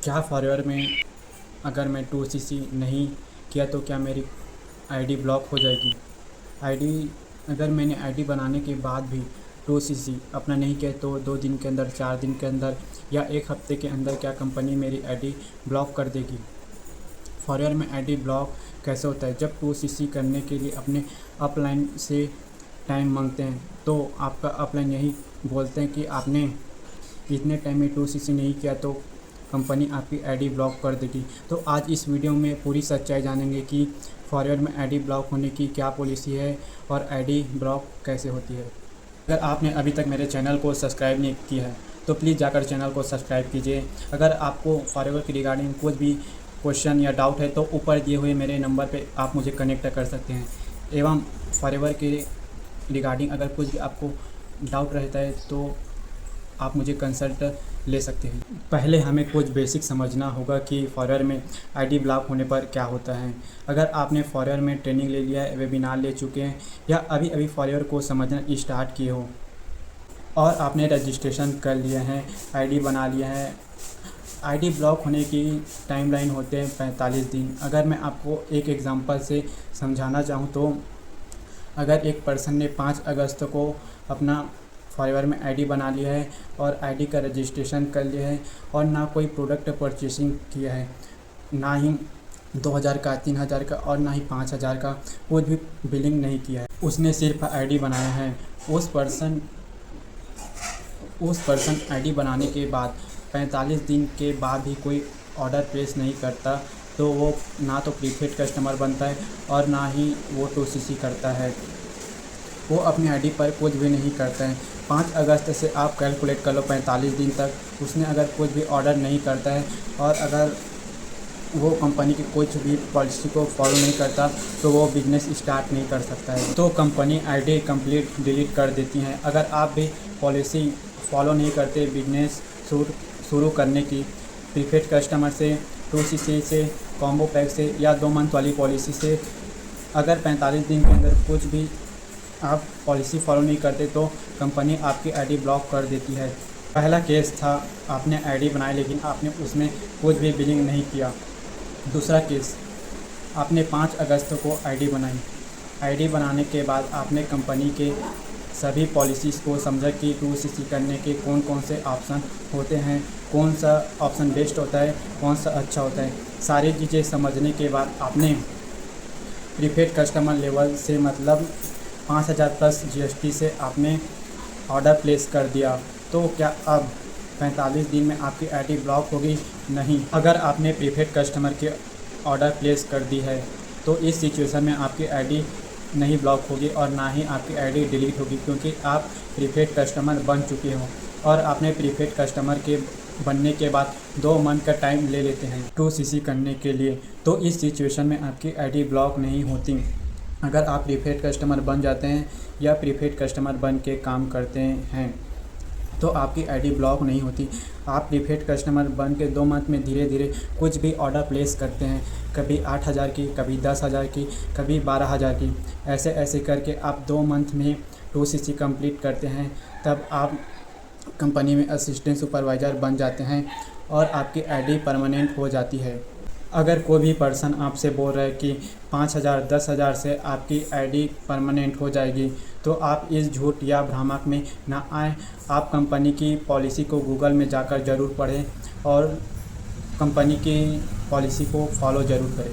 क्या फॉरएवर में अगर मैं 2cc नहीं किया तो क्या मेरी आईडी ब्लॉक हो जाएगी? आईडी अगर मैंने आईडी बनाने के बाद भी 2cc अपना नहीं किया तो 2 दिन के अंदर, 4 दिन के अंदर या 1 हफ्ते के अंदर क्या कंपनी मेरी आईडी ब्लॉक कर देगी? फॉरएवर में आईडी ब्लॉक कैसे होता है? जब 2cc करने के लिए अपने अपलाइन से टाइम मांगते हैं तो आपका अपलाइन यही बोलते हैं कि आपने इतने टाइम में 2cc नहीं किया तो कंपनी आपकी आईडी ब्लॉक कर देगी। तो आज इस वीडियो में पूरी सच्चाई जानेंगे कि फॉरएवर में आईडी ब्लॉक होने की क्या पॉलिसी है और आईडी ब्लॉक कैसे होती है। अगर आपने अभी तक मेरे चैनल को सब्सक्राइब नहीं किया है तो प्लीज़ जाकर चैनल को सब्सक्राइब कीजिए। अगर आपको फॉरएवर के रिगार्डिंग कुछ भी क्वेश्चन या डाउट है तो ऊपर दिए हुए मेरे नंबर पे आप मुझे कनेक्ट कर सकते हैं। एवं फॉरएवर के रिगार्डिंग अगर कुछ भी आपको डाउट रहता है तो आप मुझे कंसल्ट ले सकते हैं। पहले हमें कुछ बेसिक समझना होगा कि फॉरएवर में आईडी ब्लॉक होने पर क्या होता है। अगर आपने फॉरएवर में ट्रेनिंग ले लिया है, वेबिनार ले चुके हैं या अभी अभी फॉरएवर को समझना स्टार्ट किए हो और आपने रजिस्ट्रेशन कर लिया है, आईडी बना लिया है, आईडी ब्लॉक होने की टाइमलाइन होते हैं 45 दिन। अगर मैं आपको एक एग्जांपल से समझाना चाहूँ तो अगर एक पर्सन ने 5 अगस्त को अपना फॉरएवर में आईडी बना लिया है और आईडी का रजिस्ट्रेशन कर लिया है और ना कोई प्रोडक्ट परचेसिंग किया है, ना ही 2000 का, 3000 का और ना ही 5000 का कुछ भी बिलिंग नहीं किया है, उसने सिर्फ आईडी बनाया है। उस पर्सन आईडी बनाने के बाद 45 दिन के बाद भी कोई ऑर्डर प्लेस नहीं करता तो वो ना तो प्रीपेड कस्टमर बनता है और ना ही वो 2cc करता है। वो अपनी आईडी पर कुछ भी नहीं करते हैं। 5 अगस्त से आप कैलकुलेट कर लो 45 दिन तक उसने अगर कुछ भी ऑर्डर नहीं करता है और अगर वो कंपनी की कुछ भी पॉलिसी को फॉलो नहीं करता तो वो बिजनेस स्टार्ट नहीं कर सकता है। तो कंपनी आईडी कंप्लीट डिलीट कर देती है। अगर आप भी पॉलिसी फॉलो नहीं करते बिजनेस शुरू करने की, प्रीपेड कस्टमर से, 2cc से, कॉम्बो पैक से या 2 मंथ वाली पॉलिसी से, अगर 45 दिन के अंदर कुछ भी आप पॉलिसी फॉलो नहीं करते तो कंपनी आपकी आईडी ब्लॉक कर देती है। पहला केस था, आपने आईडी बनाई लेकिन आपने उसमें कुछ भी बिलिंग नहीं किया। दूसरा केस, आपने 5 अगस्त को आईडी बनाई, आईडी बनाने के बाद आपने कंपनी के सभी पॉलिसीज़ को समझा कि 2cc करने के कौन कौन से ऑप्शन होते हैं, कौन सा ऑप्शन बेस्ट होता है, कौन सा अच्छा होता है। सारी चीज़ें समझने के बाद आपने प्रीपेड कस्टमर लेवल से मतलब 5000 प्लस GST से आपने ऑर्डर प्लेस कर दिया तो क्या अब 45 दिन में आपकी आईडी ब्लॉक होगी? नहीं। अगर आपने प्रीपेड कस्टमर के ऑर्डर प्लेस कर दी है तो इस सिचुएशन में आपकी आईडी नहीं ब्लॉक होगी और ना ही आपकी आईडी डिलीट होगी, क्योंकि आप प्रीपेड कस्टमर बन चुके हो और आपने प्रीपेड कस्टमर के बनने के बाद 2 मंथ का टाइम ले लेते हैं 2cc करने के लिए। तो इस सिचुएशन में आपकी आईडी ब्लॉक नहीं होती। अगर आप प्रीपेड कस्टमर बन जाते हैं या प्रीपेड कस्टमर बन के काम करते हैं तो आपकी आईडी ब्लॉक नहीं होती। आप प्रीपेड कस्टमर बन के 2 मंथ में धीरे धीरे कुछ भी ऑर्डर प्लेस करते हैं, कभी 8000 की, कभी 10,000 की, कभी 12,000 की, ऐसे ऐसे करके आप 2 मंथ में 2cc कंप्लीट करते हैं। तब आप कंपनी में असिस्टेंट सुपरवाइज़र बन जाते हैं और आपकी आईडी परमानेंट हो जाती है। अगर कोई भी पर्सन आपसे बोल रहा है कि 5000, 10,000 से आपकी आईडी परमानेंट हो जाएगी तो आप इस झूठ या भ्रामक में ना आएँ। आप कंपनी की पॉलिसी को गूगल में जाकर ज़रूर पढ़ें और कंपनी की पॉलिसी को फॉलो ज़रूर करें।